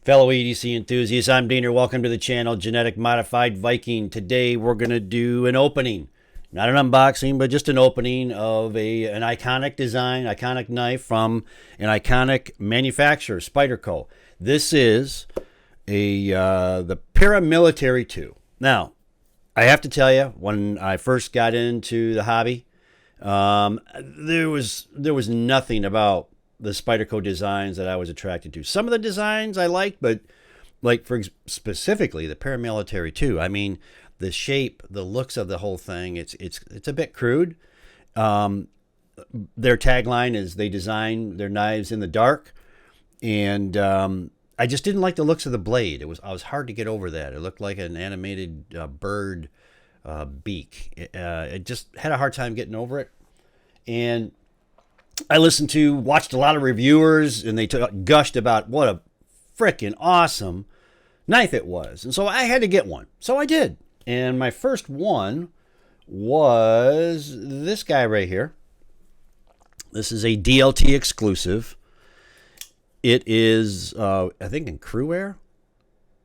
Fellow EDC enthusiasts, I'm Diener. Welcome to the channel, Genetic Modified Viking. Today we're going to do an opening. Not an unboxing, but just an opening of an iconic design, iconic knife from an iconic manufacturer, Spyderco. This is the Paramilitary 2. Now, I have to tell you, when I first got into the hobby, there was nothing about the Spyderco designs that I was attracted to. Some of the designs I liked, but specifically the Paramilitary 2. I mean, the shape, the looks of the whole thing, it's a bit crude. Their tagline is they design their knives in the dark, and I just didn't like the looks of the blade. I was hard to get over that. It looked like an animated bird beak. It just had a hard time getting over it. And I watched a lot of reviewers, and they gushed about what a freaking awesome knife it was. And so I had to get one. So I did. And my first one was this guy right here. This is a DLT exclusive. It is, I think, in crew wear.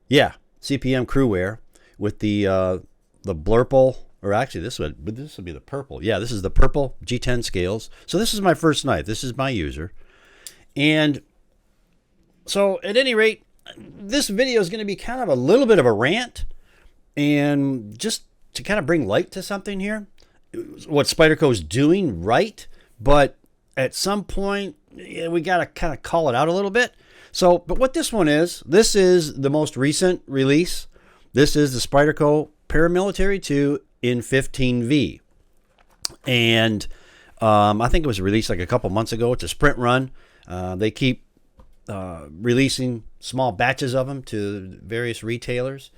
Yeah, CPM crew wear with the blurple. Or actually, this would be the purple. Yeah, this is the purple G10 scales. So this is my first knife. This is my user. And so at any rate, this video is going to be kind of a little bit of a rant. And just to kind of bring light to something here. What Spyderco is doing right. But at some point, we got to kind of call it out a little bit. So, but what this one is, this is the most recent release. This is the Spyderco Paramilitary 2 in 15V, and I think it was released like a couple months ago. It's a sprint run. They keep releasing small batches of them to various retailers.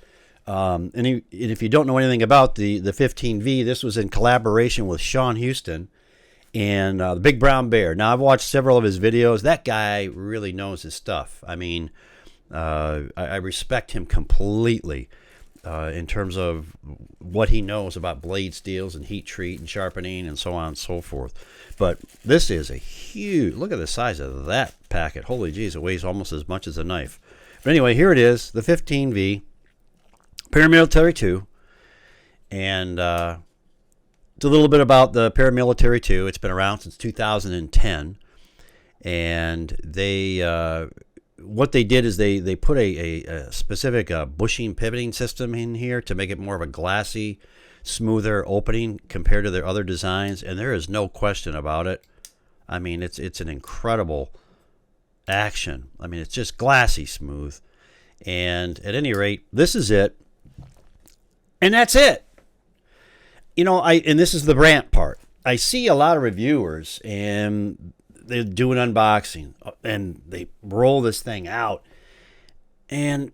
And if you don't know anything about the 15V, this was in collaboration with Sean Houston and the Big Brown Bear. Now, I've watched several of his videos. That guy really knows his stuff. I mean, I respect him completely. In terms of what he knows about blade steels and heat treat and sharpening and so on and so forth. But this is a huge, look at the size of that packet. Holy jeez, it weighs almost as much as a knife. But anyway, here it is, the 15V, Paramilitary 2. And it's a little bit about the Paramilitary 2. It's been around since 2010. And what they did is they put a specific bushing pivoting system in here to make it more of a glassy, smoother opening compared to their other designs, and there is no question about it. I mean, it's an incredible action. I mean, it's just glassy smooth. And at any rate, this is it. And that's it. You know, and this is the rant part. I see a lot of reviewers, and they do an unboxing and they roll this thing out, and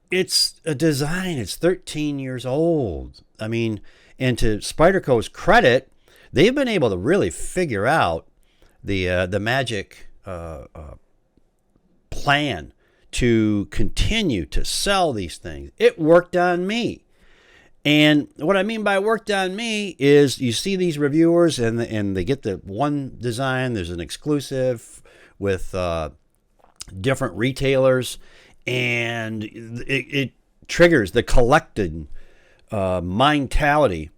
it's a design. It's 13 years old. I mean, and to Spyderco's credit, they've been able to really figure out the magic plan to continue to sell these things. It worked on me. And what I mean by worked on me is you see these reviewers and they get the one design. There's an exclusive with different retailers, and it triggers the collecting mentality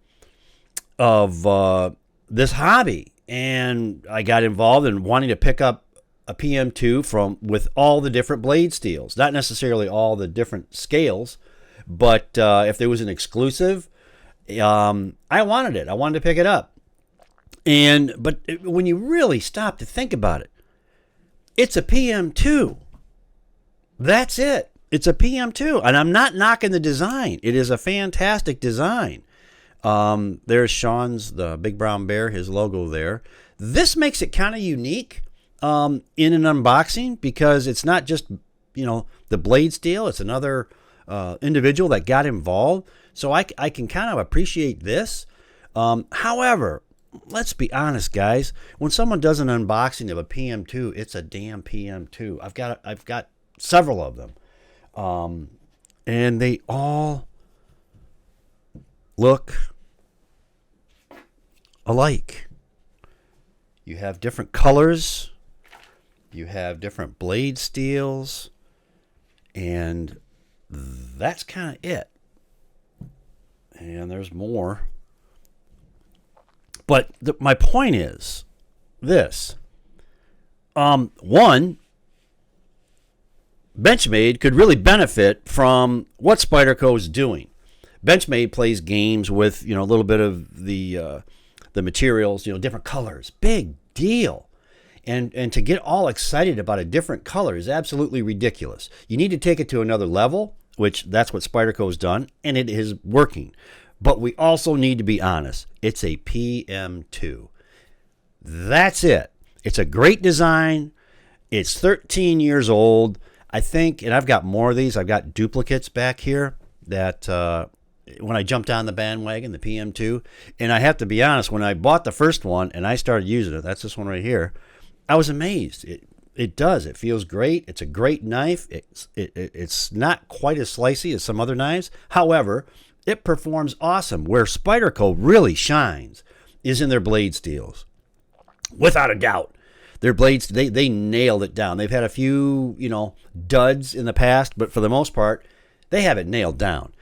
of this hobby. And I got involved in wanting to pick up a PM2 with all the different blade steels, not necessarily all the different scales. But if there was an exclusive, I wanted it. I wanted to pick it up. But when you really stop to think about it, it's a PM2. That's it. It's a PM2. And I'm not knocking the design. It is a fantastic design. There's Sean's, the Big Brown Bear, his logo there. This makes it kind of unique in an unboxing because it's not just, the blade steel. It's another individual that got involved, so I can kind of appreciate this. However, let's be honest, guys. When someone does an unboxing of a PM2, it's a damn PM2. I've got several of them, and they all look alike. You have different colors. You have different blade steels. And that's kind of it. And there's more. But my point is this. One, Benchmade could really benefit from what Spyderco is doing. Benchmade plays games with, a little bit of the materials, different colors. Big deal. And to get all excited about a different color is absolutely ridiculous. You need to take it to another level, which that's what Spyderco has done, and it is working. But we also need to be honest. It's a PM2. That's it. It's a great design. It's 13 years old. I think, and I've got more of these. I've got duplicates back here that when I jumped on the bandwagon, the PM2, and I have to be honest, when I bought the first one and I started using it, that's this one right here, I was amazed. It does. It feels great. It's a great knife. It's not quite as slicey as some other knives. However, it performs awesome. Where Spyderco really shines is in their blade steels. Without a doubt. Their blades, they nailed it down. They've had a few, duds in the past, but for the most part, they have it nailed down.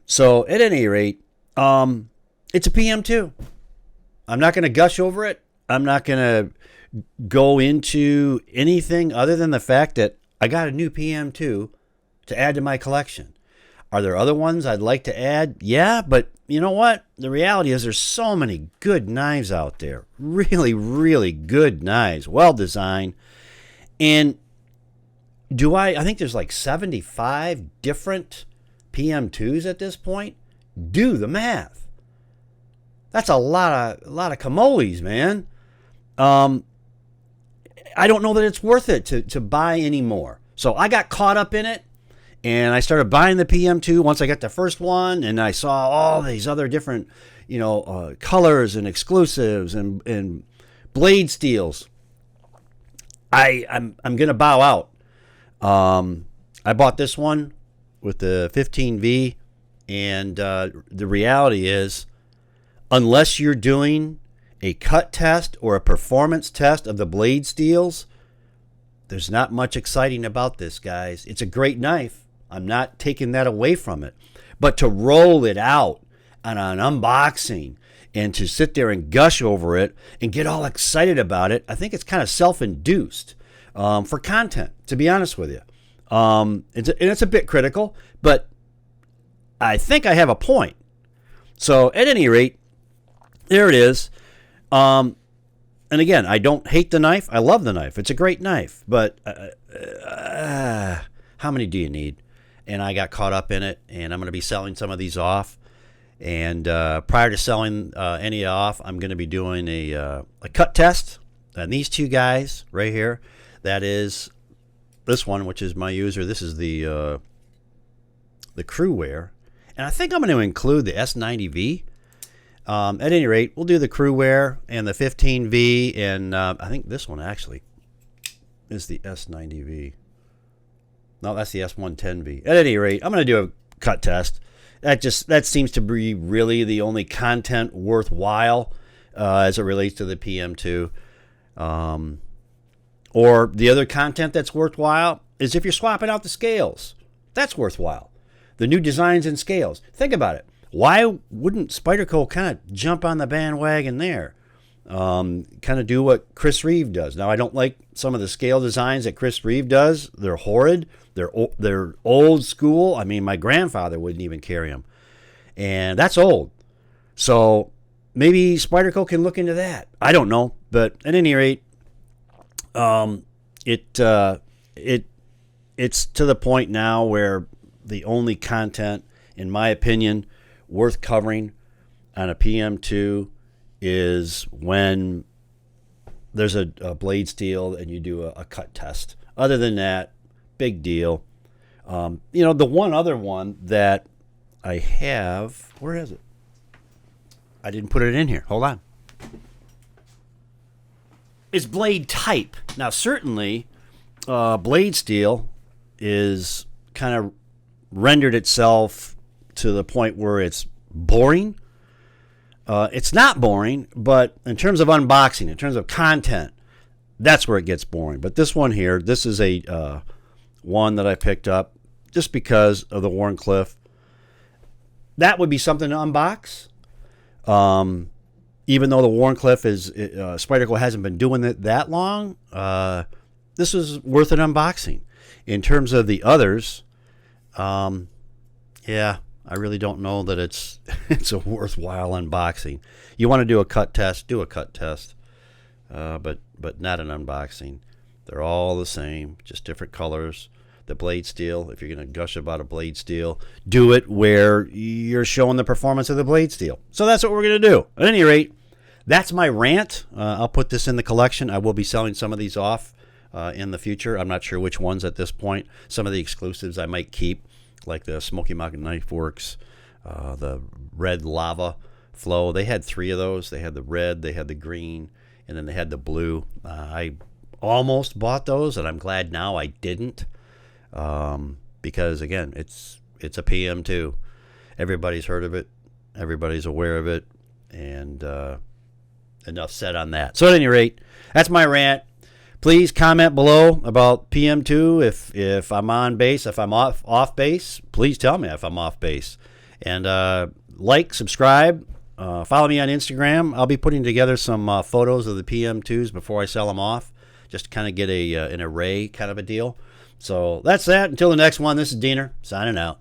So at any rate, it's a PM2. I'm not going to gush over it. I'm not going to go into anything other than the fact that I got a new PM2 to add to my collection. Are there other ones I'd like to add? Yeah, but you know what? The reality is there's so many good knives out there. Really, really good knives. Well designed. And I think there's like 75 different PM2s at this point. Do the math. That's a lot of camoles, man. I don't know that it's worth it to buy anymore. So I got caught up in it. And I started buying the PM2 once I got the first one, and I saw all these other different, colors and exclusives and blade steels. I'm gonna bow out. I bought this one with the 15V, and the reality is, unless you're doing a cut test or a performance test of the blade steels, there's not much exciting about this, guys. It's a great knife. I'm not taking that away from it. But to roll it out on an unboxing and to sit there and gush over it and get all excited about it, I think it's kind of self-induced for content, to be honest with you. It's a bit critical, but I think I have a point. So at any rate, there it is. And again, I don't hate the knife. I love the knife. It's a great knife. But how many do you need? And I got caught up in it, and I'm going to be selling some of these off. And prior to selling any off, I'm going to be doing a cut test. And these two guys right here, that is this one, which is my user. This is the crew wear. And I think I'm going to include the S90V. At any rate, we'll do the crew wear and the 15V. And I think this one actually is the S90V. No, that's the S110V. At any rate, I'm going to do a cut test. That seems to be really the only content worthwhile as it relates to the PM2. Or the other content that's worthwhile is if you're swapping out the scales. That's worthwhile. The new designs and scales. Think about it. Why wouldn't Spyderco kind of jump on the bandwagon there? Kind of do what Chris Reeve does. Now, I don't like some of the scale designs that Chris Reeve does. They're horrid. They're old school. I mean, my grandfather wouldn't even carry them. And that's old. So maybe Spyderco can look into that. I don't know. But at any rate, it's to the point now where the only content, in my opinion, worth covering on a PM2 is when there's a blade steel and you do a cut test. Other than that, big deal. The one other one that I have, where is it? I didn't put it in here. Hold on. Is blade type. Now, certainly, blade steel is kind of rendered itself to the point where it's boring. It's not boring, but in terms of unboxing, in terms of content, that's where it gets boring. But this one here, this is a one that I picked up just because of the Wharncliffe. That would be something to unbox. Even though the Wharncliffe is Spyderco hasn't been doing it that long, this is worth an unboxing. In terms of the others, yeah, I really don't know that it's a worthwhile unboxing. You want to do a cut test, do a cut test, but not an unboxing. They're all the same, just different colors. The blade steel, if you're going to gush about a blade steel, do it where you're showing the performance of the blade steel. So that's what we're going to do. At any rate, that's my rant. I'll put this in the collection. I will be selling some of these off in the future. I'm not sure which ones at this point. Some of the exclusives I might keep, like the Smoky Mountain Knife Works, the red lava flow. They had 3 of those. They had the red, they had the green, and then they had the blue. I almost bought those, and I'm glad now I didn't. Because again, it's a PM2. Everybody's heard of it. Everybody's aware of it. And enough said on that. So at any rate, that's my rant. Please comment below about PM2. If I'm on base, if I'm off base, please tell me if I'm off base. And like, subscribe, follow me on Instagram. I'll be putting together some photos of the PM2s before I sell them off, just to kind of get an array kind of a deal. So that's that. Until the next one, this is Diener, signing out.